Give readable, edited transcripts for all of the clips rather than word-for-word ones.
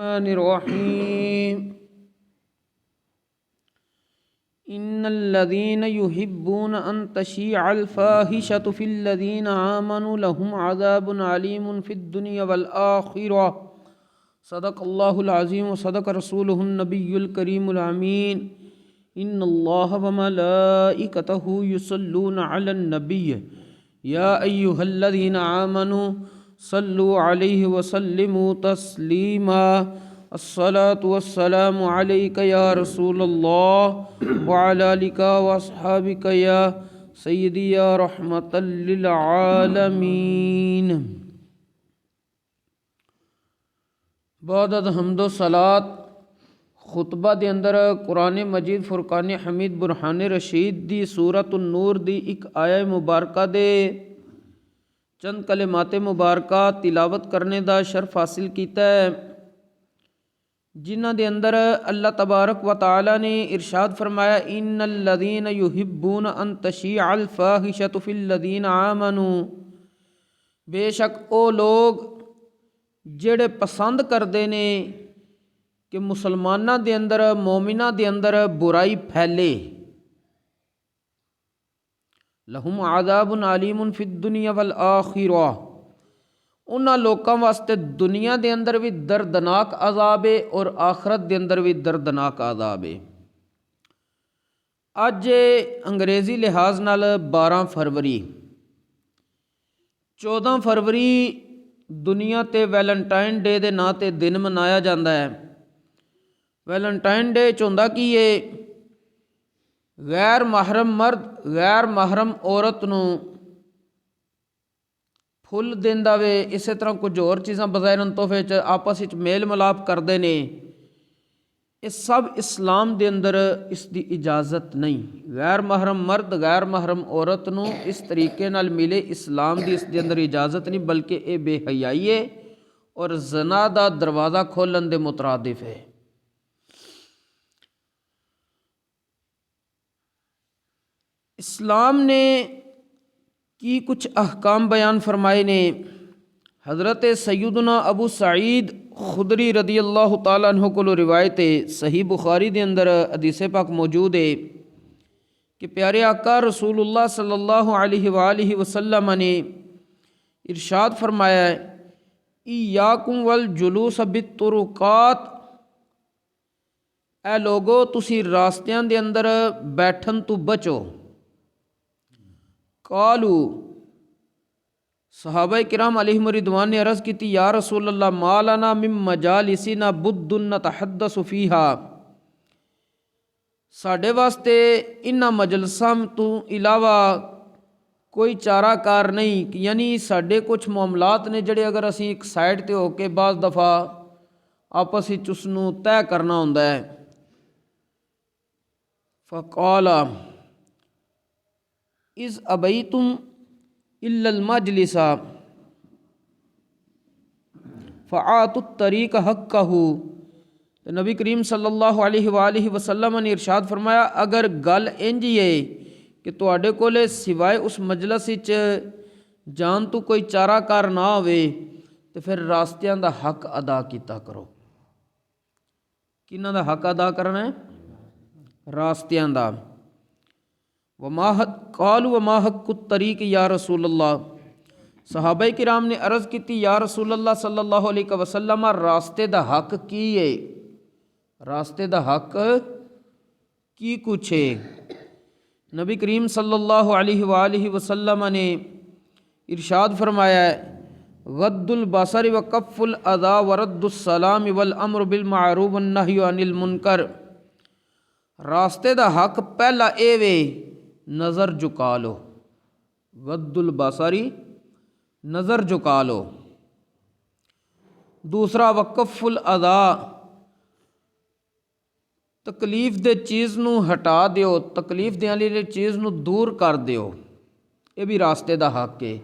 الرحمن الرحیم ان الذين يحبون ان تشيع الفاحشة في الذين آمنوا لهم عذاب عليم في الدنيا والآخرة صدق الله العظيم وصدق رسوله النبي الكريم الأمين ان الله وملائكته يصلون على النبي يا أيها الذين آمنوا صلوا عليه وسلموا تسلیما الصلاة والسلام علیک یا رسول اللہ وعلی آلک واصحابک یا سیدی یا رحمت للعالمین۔ بعد حمد و صلاۃ خطبہ دے اندر قرآن مجید فرقان حمید برہان رشید دی سورۃ النور دی ایک آیہ مبارکہ دے چند کلمات مبارکہ تلاوت کرنے دا شرف حاصل کیتا ہے، جنہ دے اندر اللہ تبارک و تعالی نے ارشاد فرمایا ان الذین یحبون ان تشیع الفاحشۃ فی الذین آمنوا، بے شک او لوگ جڑے پسند کردے نے کہ مسلماناں دے اندر مومناں دے اندر برائی پھیلے، لہم عذاب علیم فی الدنیا والآخرہ، انہاں لوکاں واسطے دنیا دے اندر بھی دردناک عذاب ہے اور آخرت دے اندر بھی دردناک عذاب ہے۔ اج انگریزی لحاظ نال 12 فروری 14 فروری دنیا تے ویلنٹائن ڈے دے نا تے دن منایا جاتا ہے۔ ویلنٹائن ڈے چوندا کی ہے غیر محرم مرد غیر محرم عورت نو پھل دیندا وے، اسی طرح کچھ اور چیزاں بظاہراً تحفے چ آپس وچ میل ملاپ کردے نے، یہ سب اسلام دے اندر اس دی اجازت نہیں۔ غیر محرم مرد غیر محرم عورت نو اس طریقے نال ملے، اسلام دی اس دے اندر اجازت نہیں، بلکہ یہ بے حیائی ہے اور زنا دا دروازہ کھولن دے مترادف ہے۔ اسلام نے کی کچھ احکام بیان فرمائے نے۔ حضرت سیدنا ابو سعید خدری رضی اللہ تعالیٰ عنہ کو روایت ہے، صحیح بخاری دے اندر حدیث پاک موجود ہے کہ پیارے آقا رسول اللہ صلی اللہ علیہ وآلہ وسلم نے ارشاد فرمایا ہے ایاکم والجلوس بالطرقات، اے لوگو تسی راستیاں دے اندر بیٹھن تو بچو۔ قالو، صحابہ کرام علیہم رضوان نے عرض کی تھی یا رسول اللہ ما لنا من مجالسنا بد نتحدث فیہا، ساڈے واسطے انہاں مجلساں تو علاوہ کوئی چارہ کار نہیں، یعنی ساڈے کچھ معاملات نے جڑے اگر اسی ایک سائڈ تے ہو کے بعض دفعہ آپس وچ اس نوں طے کرنا ہوندا ہے۔ فقال اذ ابیتم الا المجلس فآتوا الطریق حقہ، نبی کریم صلی اللہ علیہ وآلہ وسلم نے ارشاد فرمایا اگر گل انج ہی ہے کہ تواڈے کولے سوائے اس مجلس وچ جان تو کوئی چارہ کار نہ ہوئے تو پھر راستیاں دا حق ادا کیتا کرو۔ کنہاں دا حق ادا کرنا ہے؟ راستیاں دا۔ قالوا وما حق الطریق یا رسول اللہ، صحابہ کرام نے عرض کی تھی یا رسول اللہ صلی اللہ علیہ وسلم راستے دا حق کی ہے؟ راستے دا حق کی کچھ ہے؟ نبی کریم صلی اللہ علیہ وآلہ وسلم نے ارشاد فرمایا ہے غض البصر وکف الاذی ورد السلام والامر بالمعروف والنہی عن المنکر، راستے دا حق پہلا اے وے نظر جھکا لو، غض البصری نظر جھکا لو، دوسرا وکف الاذی تکلیف دے چیز نو ہٹا دیو، تکلیف دینے والی چیز نو دور کر دیو، یہ بھی راستے دا حق ہے۔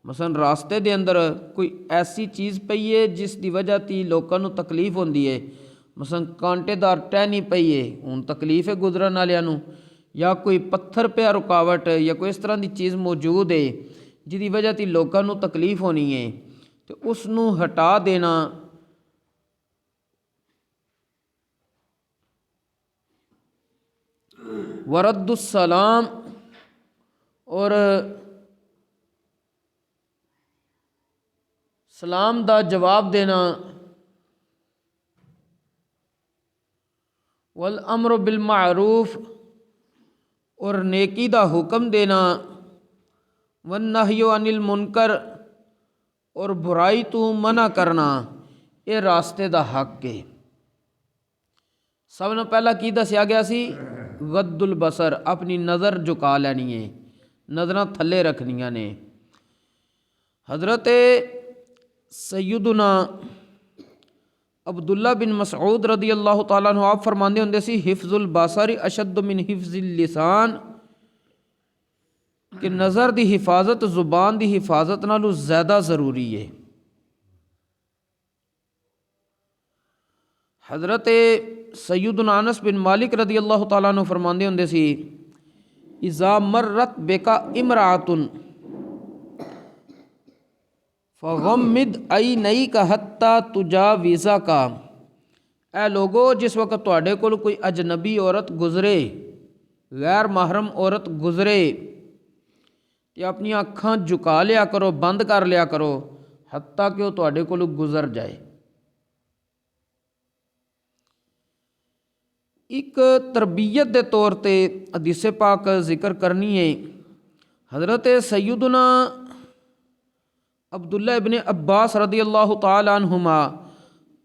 مثلا راستے دے اندر کوئی ایسی چیز پئی ہے جس دی وجہ تی لوکاں نو تکلیف ہوندی ہے، مثلا کانٹے دار ٹہنی پئی ہے ہن تکلیف ہے گزرن والیاں نو، یا کوئی پتھر پہ رکاوٹ یا کوئی اس طرح دی چیز موجود ہے جدی وجہ تی لوکاں نو تکلیف ہونی ہے تو اس نو ہٹا دینا ورد السلام اور سلام دا جواب دینا، والامر بالمعروف اور نیکی دا حکم دینا، والنہی عن المنکر اور برائی تو منع کرنا، یہ راستے دا حق ہے۔ سب نے پہلا کی دسیا گیا سی؟ غض البصر، اپنی نظر جھکا لینی ہے، نظراں تھلے رکھنیاں نے۔ حضرت سیدنا عبداللہ بن مسعود رضی اللہ تعالیٰ عنہ آپ فرماندے ہوندے سی حفظ البصر اشد من حفظ اللسان، کہ نظر دی حفاظت زبان دی حفاظت نالوں زیادہ ضروری ہے۔ حضرت سیدنا انس بن مالک رضی اللہ تعالیٰ عنہ فرماندے ہوندے سی اذا مرت بکا امرأۃ فغمد عینیک حتی تجاوزک، اے لوگو جس وقت تواڈے کول کوئی اجنبی عورت گزرے، غیر محرم عورت گزرے، کہ اپنی اکھاں جھکا لیا کرو، بند کر لیا کرو، حتیٰ کہ وہ تواڈے کولوں گزر جائے۔ ایک تربیت دے طور تے حدیث پاک ذکر کرنی ہے۔ حضرت سیدنا عبداللہ ابن عباس رضی اللہ تعالی عنہما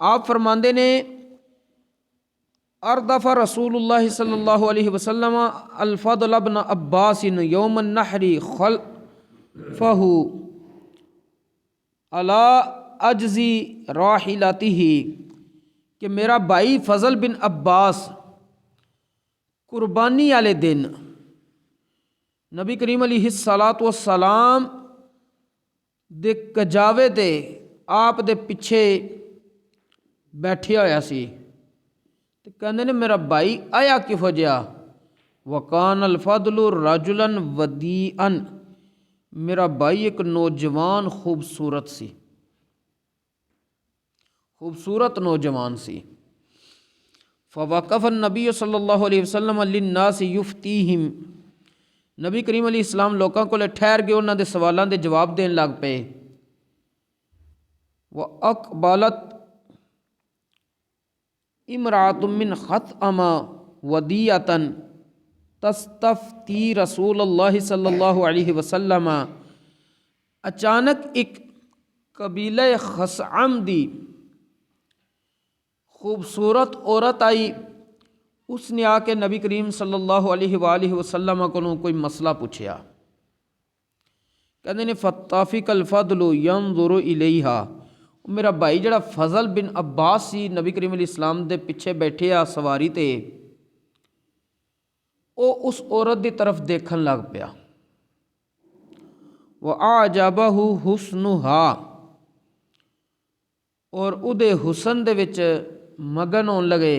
آپ فرماندے نے اردف رسول اللہ صلی اللہ علیہ وسلم الفضل ابن عباس یوم النحر خلفہ علی اجزی راحلتہ، کہ میرا بھائی فضل بن عباس قربانی والے دن نبی کریم علیہ الصلاۃ والسلام دے کجاوے تے آپ دے پیچھے بیٹھیا ہویا سی، تے کہندے نے میرا بھائی آیا کہو جیا، وکان الفضل رجلا ودیعا، میرا بھائی ایک نوجوان خوبصورت سی، خوبصورت نوجوان سی۔ فوقف النبی صلی اللہ علیہ وسلم للناس یفتیہم، نبی کریم علیہ السلام لوکاں کولے ٹھہر گئے، انہاں دے سوالاں دے جواب دین لگ پے۔ وَأَقْبَلَتْ امرأة من خطأم ودیعة تستفتی رسول اللہ صلی اللہ علیہ وسلم، اچانک ایک قبیلہ خثعم دی خوبصورت عورت آئی، اس نے آ کے نبی کریم صلی اللہ علیہ وآلہ وسلم کو کوئی مسئلہ پوچھیا، کہندے نے فطافق الفضل ینظر الیہا، میرا بھائی جڑا فضل بن عباس سی نبی کریم علیہ السلام دے پیچھے بیٹھے آ سواری تے، او اس عورت دی طرف دیکھن لگ پیا۔ وَأَعْجَبَهُ حُسْنُهَا، اور او دے حسن دے وچ مگن ہون لگے۔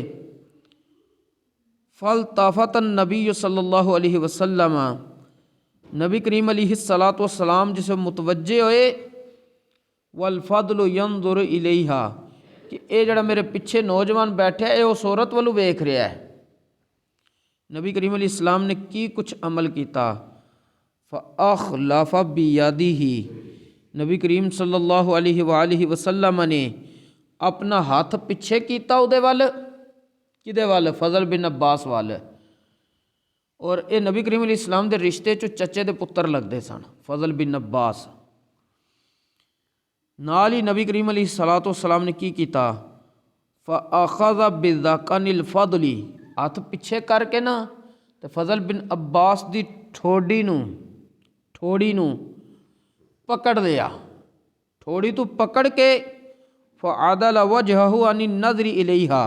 فَالْتَفَتَ النَّبِيُّ صلی اللہ علیہ وسلم، نبی کریم علیہ الصلاۃ والسلام جسے متوجہ ہوئے، والفضل ینظر الیہا، کہ اے جڑا میرے پیچھے نوجوان بیٹھا ہے اے اس عورت والو ویکھ رہا ہے۔ نبی کریم علیہ السلام نے کی کچھ عمل کیتا، فَأَخْلَفَ بِيَدِهِ، نبی کریم صلی اللہ علیہ وآلہ وسلم نے اپنا ہاتھ پیچھے کیتا اودے وال، کدے وال؟ فضل بن عباس وال، اور اے نبی کریم علیہ السلام دے رشتے چو چچے دے پتر لگدے سن، فضل بن عباس۔ نال ہی نبی کریم علیہ الصلاۃ والسلام نے کی کیتا، فَأَخَذَ بِذَقَنِ الْفَضْلِ، ہاتھ پیچھے کر کے نا تے فضل بن عباس دی ٹھوڑی نو پکڑ لیا، ٹھوڑی تو پکڑ کے فَعَدَلَ وَجْهَهُ عَنِ النَّظْرِ إِلَيْهَا،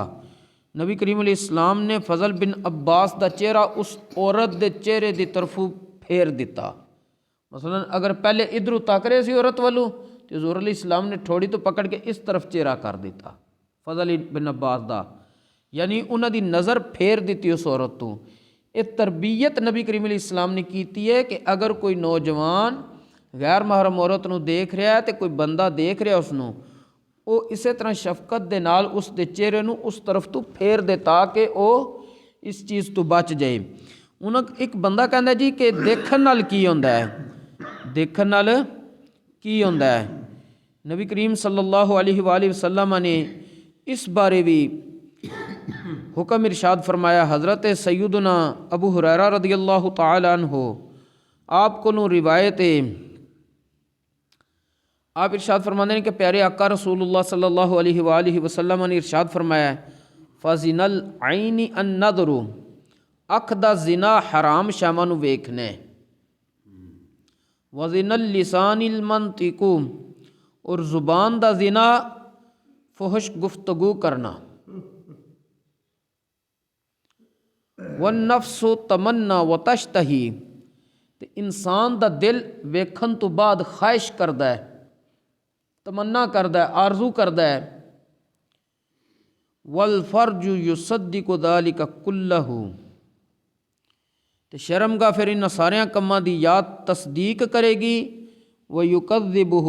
نبی کریم علیہ السلام نے فضل بن عباس دا چہرہ اس عورت دے چہرے دی طرفوں پھیر دیتا۔ مثلا اگر پہلے ادھر تک رہے سی عورت والو تو حضور علیہ السلام نے ٹھوڑی تو پکڑ کے اس طرف چہرہ کر دیتا فضل بن عباس دا، یعنی انہاں دی نظر پھیر دیتی اس عورت تو۔ یہ تربیت نبی کریم علیہ السلام نے کیتی ہے کہ اگر کوئی نوجوان غیر محرم عورت نو دیکھ رہا ہے تو کوئی بندہ دیکھ رہا اس نو، وہ اسی طرح شفقت دے نال اس دے چہرے نو اس طرف تو پھیر دے تاکہ وہ اس چیز تو بچ جائے۔ ਉਹਨਾਂ ਇੱਕ ਬੰਦਾ ਕਹਿੰਦਾ ਜੀ ਕਿ ਦੇਖਣ ਨਾਲ ਕੀ ਹੁੰਦਾ ਹੈ, ਦੇਖਣ ਨਾਲ ਕੀ ਹੁੰਦਾ ਹੈ। ਨਬੀ ਕਰੀਮ ਸੱਲੱਲਾਹੁ ਅਲੈਹਿ ਵਸੱਲਮ ਨੇ ਇਸ ਬਾਰੇ ਵੀ ਹੁਕਮ ਇਰਸ਼ਾਦ ਫਰਮਾਇਆ। حضرت سیدنا ابو ہریرہ رضی اللہ تعالی عنہ آپ کو روایت ہے، آپ ارشاد فرماتے ہیں کہ پیارے آقا رسول اللہ صلی اللہ علیہ وسلم نے ارشاد فرمایا فَزِنَ الْعَيْنِ النَّظْرُ، اکھ دا زنا حرام شامہ نو ویکھنا ہے، وَزِنَ اللِّسَانِ الْمَنْطِقُ، اور زبان دا زنا فحش گفتگو کرنا، وَالنَّفْسُ تَمَنَّا وَتَشْتَہی، انسان دا دل ویکھن تو بعد خواہش کردا ہے، تمنا کردا ہے، آرزو کردا ہے، والفرج یصدق ذلک کلہ، تو شرمگاہ پھر ان ساریاں کماں دی یا تصدیق کرے گی، ویکذبہ،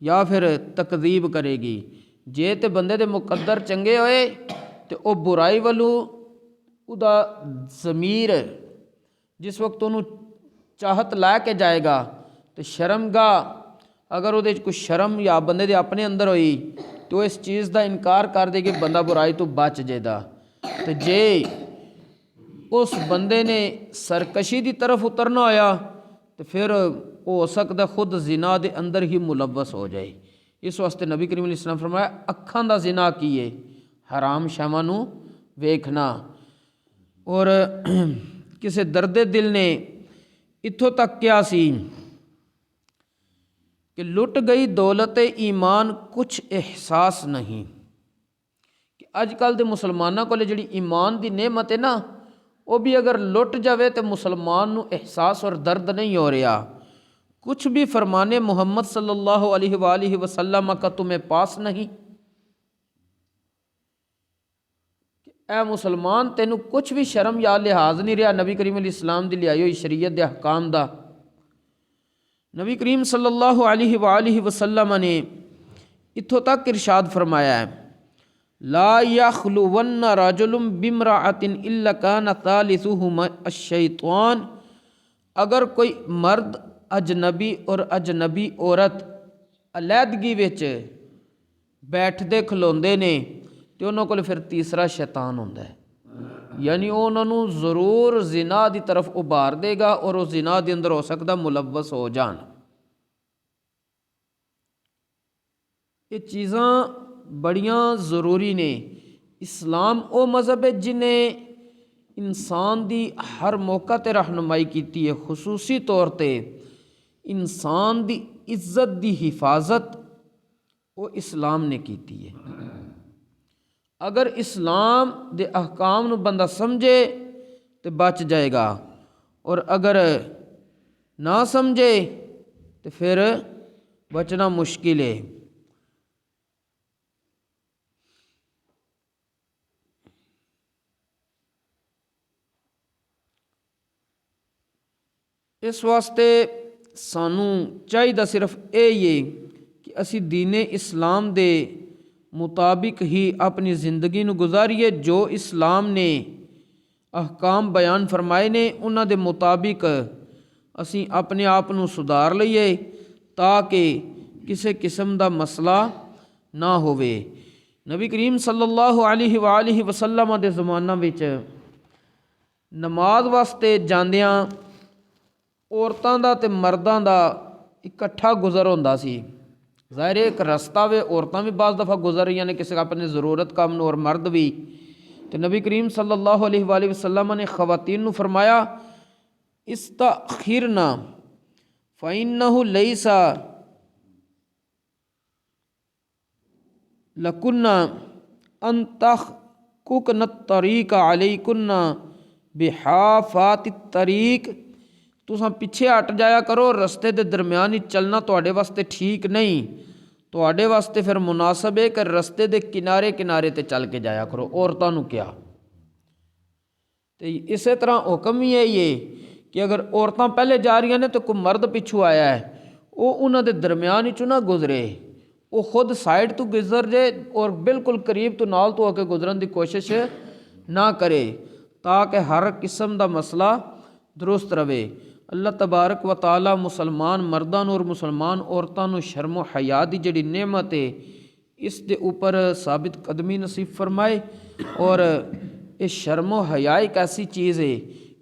یا پھر تکذیب کرے گی۔ جے تے بندے دے مقدر چنگے ہوئے تے او برائی والو او دا ضمیر جس وقت انہوں چاہت لے کے جائے گا تو شرمگاہ اگر وہ کوئی شرم یا بندے دے اپنے اندر ہوئی تو اس چیز دا انکار کر دے کہ بندہ برائی تو بچ جائے دا۔ تو جے اس بندے نے سرکشی دی طرف اترنا ہویا تو پھر وہ ہو سکتا خود زنا دے اندر ہی ملوث ہو جائے۔ اس واسطے نبی کریم علیہ السلام فرمایا اکھاں دا زنا کیے، حرام شامہ نو ویکھنا۔ اور کسے درد دل نے اتھوں تک کیا سی کہ لٹ گئی دولت ایمان کچھ احساس نہیں، کہ اج کل دے مسلمانوں کو جڑی ایمان دی نعمت ہے نا وہ بھی اگر لٹ جاوے تو مسلمان نو احساس اور درد نہیں ہو رہا۔ کچھ بھی فرمانے محمد صلی اللہ علیہ وسلم کا تمہیں پاس نہیں، اے مسلمان تینوں کچھ بھی شرم یا لحاظ نہیں رہا نبی کریم علیہ السلام دی لیائی ہوئی شریعت دے احکام دا۔ نبی کریم صلی اللہ علیہ وسلم نے اتھوں تک ارشاد فرمایا ہے لا یخلون رجل بامرأۃ الا کان ثالثہما الشیطان، اگر کوئی مرد اجنبی اور اجنبی عورت علیحدگی وچ بیٹھدے کھلوندے نے تو انہوں کو پھر تیسرا شیطان ہوندہ ہے، یعنی انہوں ضرور زنا دی طرف ابھار دے گا اور وہ زنا دی اندر ہو سکتا ملوث ہو جان۔ یہ چیزاں بڑیاں ضروری نے۔ اسلام او مذہب ہے جنہیں انسان دی ہر موقع تے رہنمائی کیتی ہے، خصوصی طور تے انسان دی عزت دی حفاظت وہ اسلام نے کیتی ہے۔ اگر اسلام دے احکام نو بندہ سمجھے تو بچ جائے گا، اور اگر نہ سمجھے تو پھر بچنا مشکل ہے۔ اس واسطے سانوں چاہیے صرف یہ کہ اسی دین اسلام دے مطابق ہی اپنی زندگی نو گزاریے، جو اسلام نے احکام بیان فرمائے نے انہاں دے مطابق اسی اپنے آپ نو سدھار لئیے تاکہ کسی قسم دا مسئلہ نہ ہوئے۔ نبی کریم صلی اللہ علیہ وسلم دے زمانہ وچ نماز واسطے جاندیاں عورتاں دا تے مرداں دا اکٹھا گزر ہوندا سی۔ ظاہر ایک رستہ وے، عورتاں بھی بعض دفعہ گزر رہی ہیں کسی اپنے ضرورت کام نو، اور مرد بھی۔ تو نبی کریم صلی اللہ علیہ وسلم نے خواتین نو فرمایا استأخرنا فإنه ليس لكن أن تخككن الطريق عليكن بحافات الطريق، تساں پیچھے ہٹ جایا کرو، رستے دے درمیان ہی چلنا تواڈے واسطے ٹھیک نہیں، تواڈے واسطے پھر مناسب ہے کہ رستے دے کنارے کنارے تے چل کے جایا کرو۔ عورتاں نو کیا تے اسی طرح حکم ہی ہے یہ کہ اگر عورتاں پہلے جا رہی ہیں تو کوئی مرد پچھو آیا ہے وہ انہاں دے درمیان ہی نہ گزرے، وہ خود سائڈ تو گزر جائے اور بالکل قریب تو نال تو ہو کے گزرن دی کوشش نہ کرے، تاکہ ہر قسم دا مسئلہ درست رہے۔ اللہ تبارک و تعالی مسلمان مرداں اور مسلمان عورتاں نو شرم و حیا دی جڑی نعمت ہے اس دے اوپر ثابت قدمی نصیب فرمائے، اور اس شرم و حیا ایک ایسی چیز ہے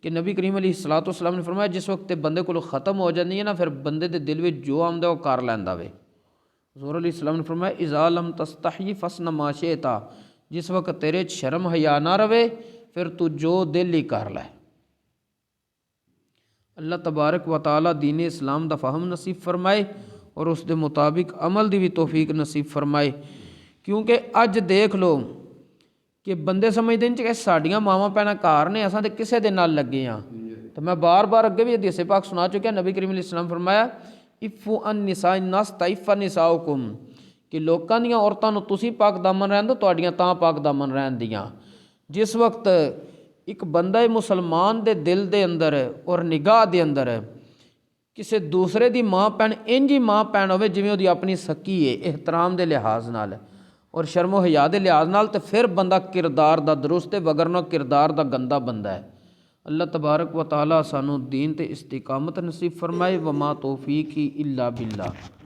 کہ نبی کریم علیہ الصلوۃ والسلام نے فرمایا جس وقت بندے کو ختم ہو جاتی ہے نا، پھر بندے دے دل وچ جو آمدا وہ کر لیندا وے۔ حضور علیہ السلام نے فرمایا اذا لم تستحی فاصنع ما شئت، جس وقت تیرے شرم حیا نہ رہے پھر تو جو دل ہی کر لے۔ اللہ تبارک و تعالی دین اسلام دا فہم نصیب فرمائے اور اس دے مطابق عمل دی بھی توفیق نصیب فرمائے، کیونکہ اج دیکھ لو کہ بندے سمجھتے ہیں کہ ساڈیاں ماواں بھیناں گھر نے، اساں تے کسے دے نال لگے ہاں۔ تو میں بار بار اگے بھی حدیث پاک سنا چکا، نبی کریم علیہ السلام فرمایا عفوا عن نساء الناس تعف نساؤکم، کہ لوکاں دیاں عورتاں نو تسی پاک دامن رہن دو، تہاڈیاں تاں پاک دامن رہن دیاں۔ جس وقت ایک بندہ مسلمان دے دل دے اندر اور نگاہ دے اندر کسے دوسرے دی ماں بہن انجی ماں بہن ہوے جویں دی اپنی سکی ہے، احترام دے لحاظ نال اور شرم و حیا دے لحاظ نال، تے پھر بندہ کردار دا درست ہے، وگرنہ کردار دا گندا بندہ ہے۔ اللہ تبارک و تعالی سانو دین تے استقامت نصیب فرمائے، وما توفیقی الا باللہ۔